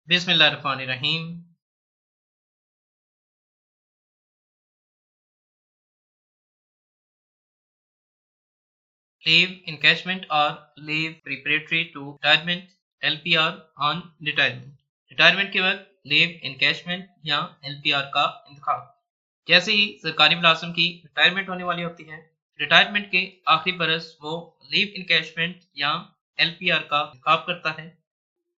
बिस्मिल्लाहिर्रहमानिर्रहीम। Leave encashment और leave preparatory to retirement LPR on retirement. Retirement के वक्त लीव इनकैशमेंट या LPR का इंतखाब। जैसे ही सरकारी मुलाजिम की रिटायरमेंट होने वाली होती है, रिटायरमेंट के आखिरी बरस वो लीव इनकैशमेंट या LPR का इंतखाब करता है।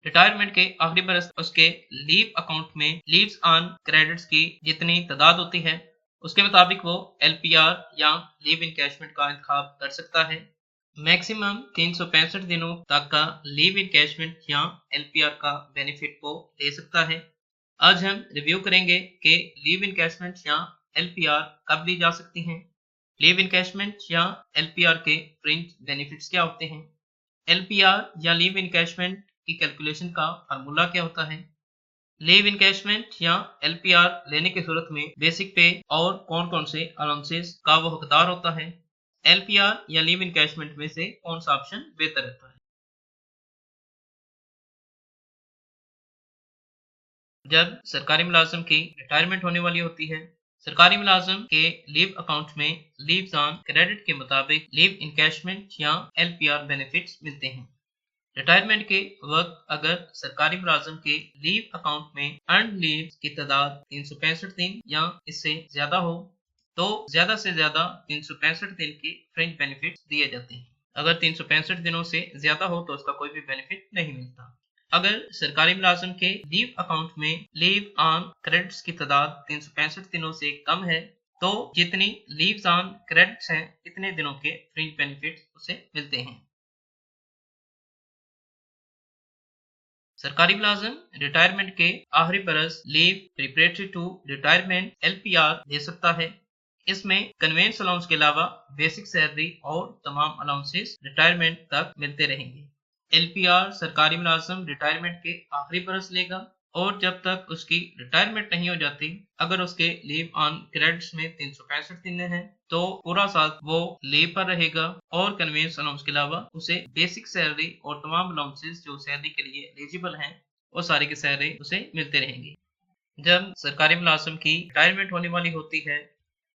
रिटायरमेंट के आखिरी बरस उसके लीव अकाउंट में लीव्स ऑन क्रेडिट्स की जितनी तादाद होती है, उसके मुताबिक वो LPR या लीव इनकैशमेंट का इंतखाब कर सकता है। मैक्सिमम 365 दिनों तक का लीव इनकैशमेंट या LPR का बेनिफिट वो ले सकता है। आज हम रिव्यू करेंगे कि लीव इनकैशमेंट या LPR कब ली जा सकती हैं, लीव इनकैशमेंट या LPR के फ्रिंज बेनिफिट्स क्या होते हैं, LPR या लीव इनकैशमेंट की कैलकुलेशन का फार्मूला क्या होता है, लीव इनकैशमेंट या LPR लेने की सूरत में बेसिक पे और कौन कौन से अलाउंसेस का वो हकदार होता है, LPR या लीव इनकैशमेंट में से कौन सा ऑप्शन बेहतर रहता है। जब सरकारी मुलाजिम की रिटायरमेंट होने वाली होती है, सरकारी मुलाजिम के लीव अकाउंट में लीव्स ऑन क्रेडिट के मुताबिक लीव इनकैशमेंट या LPR बेनिफिट्स मिलते हैं। रिटायरमेंट के वक्त अगर सरकारी मुलाजिम के लीव अकाउंट में अर्न लीव की तादाद 365 दिन या इससे ज्यादा हो, तो ज्यादा से ज्यादा 365 दिन के फ्रिंज बेनिफिट्स दिए जाते हैं। अगर 365 दिनों से ज्यादा हो तो उसका कोई भी बेनिफिट नहीं मिलता। अगर सरकारी मुलाजिम के लीव अकाउंट में लीव ऑन क्रेडिट्स की तादाद 365 दिनों से कम है, तो जितनी लीव्स ऑन क्रेडिट्स हैं, इतने दिनों के फ्रिंज बेनिफिट्स उसे मिलते हैं। सरकारी मुलाजिम रिटायरमेंट के आखिरी बरस leave preparatory to retirement LPR ले सकता है। इसमें कन्वेंस अलाउंस के अलावा बेसिक सैलरी और तमाम अलाउंसेस रिटायरमेंट तक मिलते रहेंगे। LPR सरकारी मुलाजिम रिटायरमेंट के आखिरी बरस लेगा और जब तक उसकी रिटायरमेंट नहीं हो जाती, अगर उसके लीव ऑन क्रेडिट्स में 365 दिन हैं, तो पूरा साल वो लीव पर रहेगा और कन्वेंस अलाउंस के अलावा उसे बेसिक सैलरी और तमाम अलाउंसेस जो सैलरी के लिए एलिजिबल हैं, वो सारी की सैलरी उसे मिलते रहेंगे। जब सरकारी मुलाजिम की रिटायरमेंट होने वाली होती है,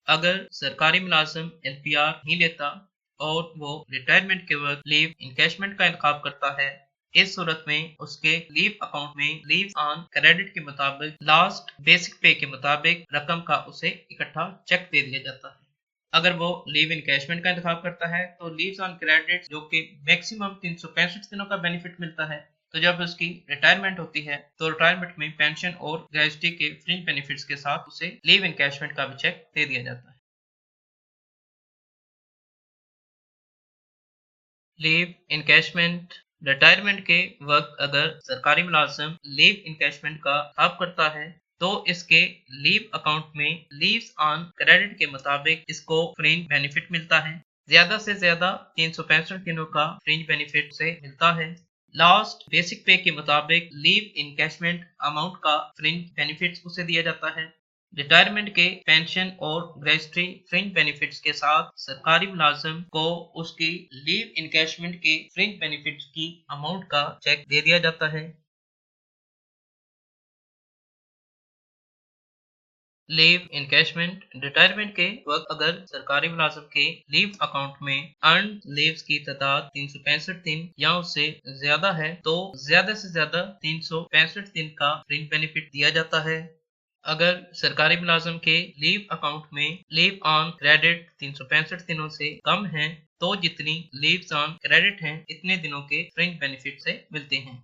अगर सरकारी मुलाजिम LPR नहीं लेता और वो रिटायरमेंट के वक्त लीव इनकैशमेंट का इंतखाब करता है, इस सूरत में उसके लीव अकाउंट में लीव ऑन क्रेडिट के मुताबिक लास्ट बेसिक पे के मुताबिक रकम का उसे इकट्ठा चेक दे दिया जाता है। अगर वो लीव इनकैशमेंट का इंतखाब करता है तो लीव्स ऑन क्रेडिट जो कि मैक्सिमम 365 दिनों का बेनिफिट मिलता है, तो जब उसकी रिटायरमेंट होती है तो रिटायरमेंट में पेंशन और ग्रेजुटी के फ्रिंज बेनिफिट्स के साथ उसे लीव इनकैशमेंट का भी चेक दे दिया जाता है। Leave encashment. रिटायरमेंट के वक्त अगर सरकारी मुलाजिम लीव इनकैशमेंट का इंतखाब करता है, तो इसके लीव अकाउंट में लीव्स ऑन क्रेडिट के मुताबिक इसको फ्रिंज बेनिफिट मिलता है। ज्यादा से ज्यादा 365 दिनों का फ्रिंज बेनिफिट से मिलता है। लास्ट बेसिक पे के मुताबिक लीव इनकैशमेंट अमाउंट का फ्रिंज बेनिफिट उसे दिया जाता है। रिटायरमेंट के पेंशन और ग्रेजुटी फ्रिंज बेनिफिट्स के साथ सरकारी मुलाजिम को उसकी लीव इनकैशमेंट के फ्रिंज बेनिफिट्स की अमाउंट का चेक दे दिया जाता है। Leave encashment. रिटायरमेंट के वक्त अगर सरकारी मुलाजिम के लीव अकाउंट में अर्न लीव्स की तादाद 365 दिन या उससे ज्यादा है, तो ज्यादा से ज्यादा 365 दिन का फ्रिंज बेनिफिट दिया जाता है। अगर सरकारी मुलाजिम के लीव अकाउंट में लीव ऑन क्रेडिट 365 दिनों से कम है, तो जितनी लीव्स ऑन क्रेडिट हैं, इतने दिनों के फ्रिंज बेनिफिट से मिलते हैं।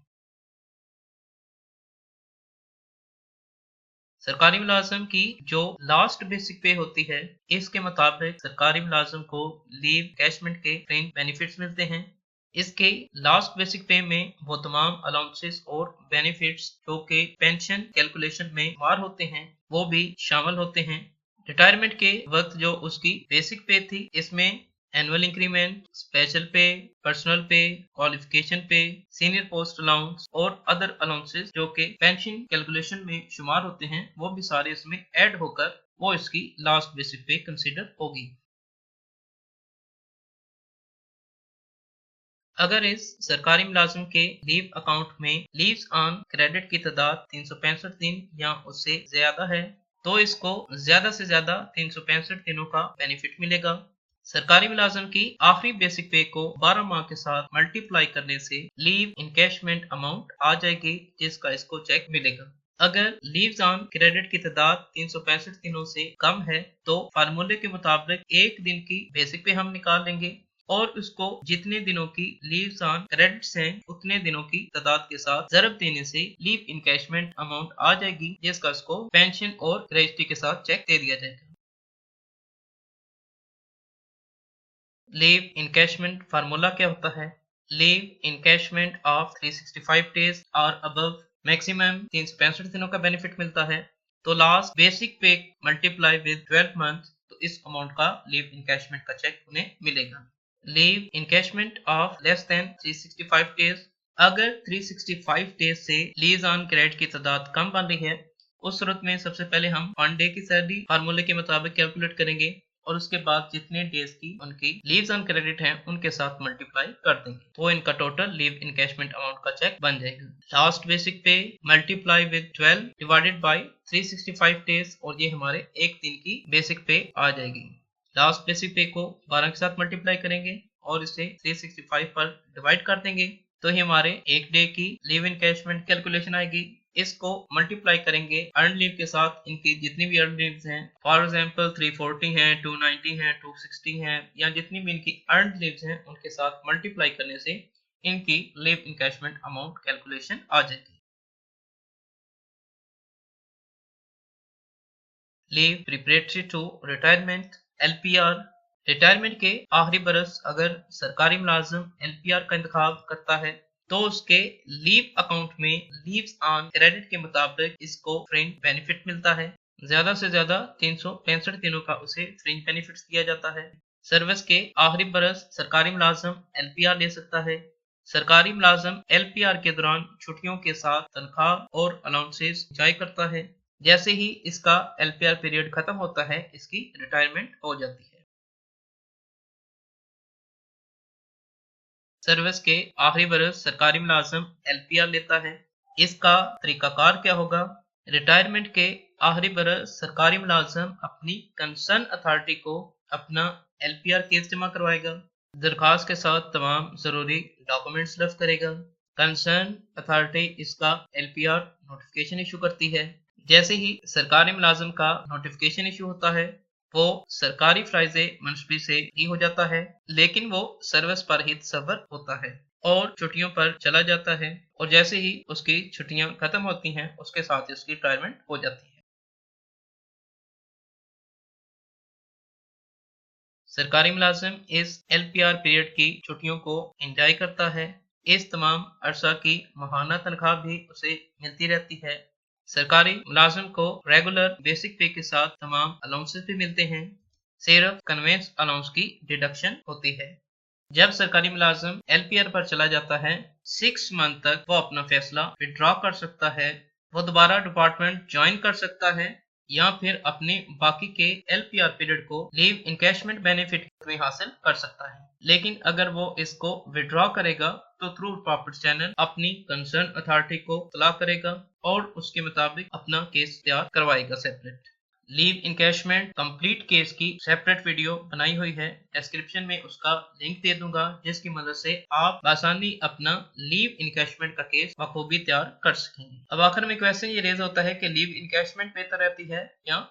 सरकारी मुलाजिम की जो लास्ट बेसिक पे होती है, इसके मुताबिक सरकारी मुलाजिम को लीव कैशमेंट के फ्रिंज बेनिफिट्स मिलते हैं। इसके लास्ट बेसिक पे में वो तमाम अलाउंसेस और बेनिफिट्स जो कि पेंशन कैलकुलेशन में मार होते हैं, वो भी शामिल होते हैं। रिटायरमेंट के वक्त जो उसकी बेसिक पे थी, इसमें एनुअल इंक्रीमेंट, स्पेशल पे, पर्सनल पे, क्वालिफिकेशन पे, सीनियर पोस्ट अलाउंस और अदर अलाउंसेस जो कि पेंशन कैलकुलेशन में शुमार होते हैं, वो भी सारे इसमें ऐड होकर वो इसकी लास्ट बेसिक पे कंसीडर होगी। अगर इस सरकारी मुलाजिम के लीव अकाउंट में लीव्स ऑन क्रेडिट की तादाद 365 दिन या उससे ज्यादा है तो इसको ज्यादा से ज्यादा 365 दिनों का बेनिफिट मिलेगा। सरकारी मुलाजिम की आखिरी बेसिक पे को 12 माह के साथ मल्टीप्लाई करने से लीव इनकैशमेंट अमाउंट आ जाएगी जिसका इसको चेक मिलेगा। अगर लीव्स ऑन क्रेडिट की तादाद 365 दिनों से कम है तो फार्मूले के मुताबिक एक दिन की बेसिक पे हम निकाल लेंगे और उसको जितने दिनों की लीव्स ऑन क्रेडिट्स हैं उतने दिनों की तादाद के साथ ज़रब देने से लीव इनकैशमेंट अमाउंट आ जाएगी जिसका इसको पेंशन और ग्रेजुटी के साथ चेक दे दिया जाएगा। लीव इनकैशमेंट फार्मूला क्या होता है? लीव इनकैशमेंट ऑफ 365 डेज और अबव मैक्सिमम 365 दिनों का बेनिफिट मिलता है तो लास्ट बेसिक पे मल्टीप्लाई विद 12 मंथ तो इस अमाउंट का लीव इनकैशमेंट का चेक उन्हें मिलेगा। Leave encashment of less than 365 days, अगर 365 डेज से लीव ऑन क्रेडिट की तादाद कम बन रही है उस सूरत में सबसे पहले हम 1 डे की सैलरी फार्मूले के मुताबिक कैलकुलेट करेंगे और उसके बाद जितने डेज की उनकी लीव्स ऑन क्रेडिट हैं उनके साथ मल्टीप्लाई कर देंगे तो इनका टोटल लीव इनकैशमेंट अमाउंट का चेक बन जाएगा। लास्ट बेसिक पे multiply with 12 divided by 365 days और ये हमारे एक दिन की बेसिक पे आ जाएगी। लास्ट बेसिक पे को 12 के साथ मल्टीप्लाई करेंगे और इसे 365 पर डिवाइड कर देंगे तो ये हमारे एक डे की लीव इनकैशमेंट कैलकुलेशन आएगी। इसको मल्टीप्लाई करेंगे अर्न लीव के साथ इनकी जितनी भी अर्न लीव्स हैं, फॉर एग्जांपल 340 हैं, 290 हैं, 260 हैं या जितनी भी इनकी अर्न लीव्स हैं उनके साथ मल्टीप्लाई करने से इनकी लीव इनकैशमेंट अमाउंट कैलकुलेशन आ जाएगी। Leave preparatory to retirement LPR, retirement के आखिरी बरस अगर सरकारी मुलाजिम LPR का इंतखाब करता है तो उसके लीव अकाउंट में लीव्स ऑन क्रेडिट के मुताबिक इसको फ्रिंज बेनिफिट मिलता है। ज्यादा से ज्यादा 365 दिनों का उसे फ्रिंज बेनिफिट दिया जाता है। सर्विस के आखिरी बरस सरकारी मुलाजिम LPR ले सकता है। सरकारी मुलाजिम LPR के दौरान छुट्टियों के साथ तनख्वाह और अलाउंसेस एंजॉय करता है। जैसे ही इसका LPR पीरियड खत्म होता है इसकी रिटायरमेंट हो जाती है। सर्विस के आखिरी बरस सरकारी मुलाजिम LPR लेता है। इसका तरीकाकार क्या होगा? रिटायरमेंट के आखिरी बरस सरकारी मुलाजिम अपनी कंसर्न अथॉरिटी को अपना LPR केस जमा करवाएगा। दरखास्त के साथ तमाम जरूरी डॉक्यूमेंट्स लफ्ट करेगा। कंसर्न अथॉरिटी इसका LPR नोटिफिकेशन इशू करती है। जैसे ही सरकारी मुलाजिम का नोटिफिकेशन इशू होता है वो सरकारी फ्राइजे मुंशबी से ही हो जाता है लेकिन वो सर्विस पर ही सफर होता है और छुट्टियों पर चला जाता है और जैसे ही उसकी छुट्टियां खत्म होती हैं उसके साथ ही उसकी रिटायरमेंट हो जाती है। सरकारी मुलाजिम इस LPR पीरियड की छुट्टियों को एंजॉय करता है। इस तमाम अरसा की माहाना तनख्वाह भी उसे मिलती रहती है। सरकारी मुलाजिम को रेगुलर बेसिक पे के साथ तमाम अलाउंसेस भी मिलते हैं। सिर्फ कन्वेंस अलाउंस की डिडक्शन होती है। जब सरकारी मुलाजिम LPR पर चला जाता है 6 मंथ तक वो अपना फैसला विड्रॉ कर सकता है। वो दोबारा डिपार्टमेंट ज्वाइन कर सकता है या फिर अपने बाकी के LPR पीरियड को लीव इनकैशमेंट बेनिफिट में हासिल कर सकता है। लेकिन अगर वो इसको विड्रॉ करेगा तो थ्रू प्रॉपर चैनल अपनी कंसर्न अथॉरिटी को इत्तला करेगा और उसके मुताबिक अपना केस तैयार करवाएगा separate. Leave encashment complete case की सेपरेट वीडियो बनाई हुई है, डिस्क्रिप्शन में उसका लिंक दे दूंगा जिसकी मदद से आप आसानी अपना लीव इनकैशमेंट का केस बखूबी तैयार कर सकेंगे। अब आखिर में क्वेश्चन ये रेज होता है कि लीव इनकैशमेंट बेहतर रहती है या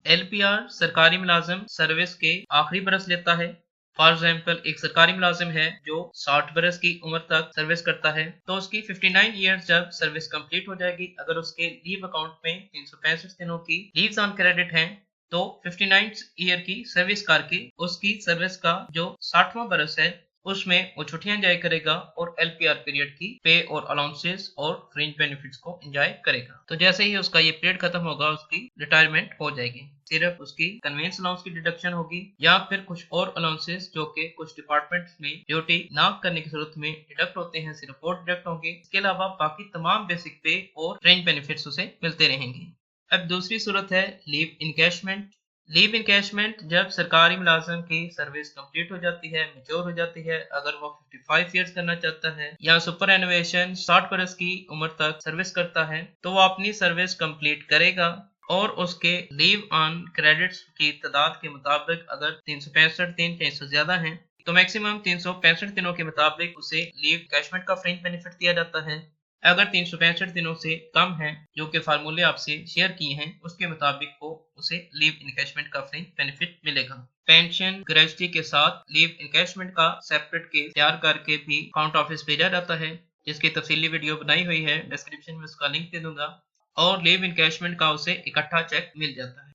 LPR सरकारी मुलाजिम सर्विस के आखिरी बरस लेता है। फॉर एग्जाम्पल एक सरकारी मुलाजिम है जो 60 बरस की उम्र तक सर्विस करता है तो उसकी 59 ईयर्स जब सर्विस कंप्लीट हो जाएगी अगर उसके लीव अकाउंट में 365 दिनों की लीव्स ऑन क्रेडिट हैं तो 59 ईयर की सर्विस करके उसकी सर्विस का जो 60वां बरस है उसमें वो छुट्टियां एंजॉय करेगा और LPR पीरियड की पे और अलाउंसेस और फ्रिंज बेनिफिट्स को एंजॉय करेगा। तो जैसे ही उसका ये पीरियड खत्म होगा उसकी रिटायरमेंट हो जाएगी। सिर्फ उसकी कन्वेंस अलाउंस की डिडक्शन होगी या फिर कुछ और अलाउंसेस जो कि कुछ डिपार्टमेंट्स में ड्यूटी ना करने की सूरत में डिडक्ट होते हैं सिर्फ वो डिडक्ट होंगे। इसके अलावा बाकी तमाम बेसिक पे और फ्रिंज बेनिफिट्स उसे मिलते रहेंगे। अब दूसरी सूरत है लीव इनकैशमेंट। लीव इनकैशमेंट जब सरकारी मुलाजिम की सर्विस कंप्लीट हो जाती है, मैच्योर हो जाती है, अगर वो 55 ईयर्स करना चाहता है या सुपर एनुएशन 60 बरस की उम्र तक सर्विस करता है, तो वो अपनी सर्विस कंप्लीट करेगा और उसके लीव ऑन क्रेडिट्स की तादाद के मुताबिक अगर 365 दिन या इससे ज्यादा है तो मैक्सिमम 365 दिनों के मुताबिक उसे लीव कैशमेंट का फ्रिंज बेनिफिट दिया जाता है। अगर 365 दिनों से कम है, जो कि फार्मूले आपसे शेयर किए हैं उसके मुताबिक को उसे लीव इनकैशमेंट का फ्रिंज बेनिफिट मिलेगा। पेंशन ग्रेजुटी के साथ लीव इनकैशमेंट का सेपरेट केस तैयार करके भी अकाउंट ऑफिस भेजा जाता है, जिसकी तफसीली वीडियो बनाई हुई है, डिस्क्रिप्शन में उसका लिंक दे दूंगा। और लीव इनकैशमेंट का उसे इकट्ठा चेक मिल जाता है।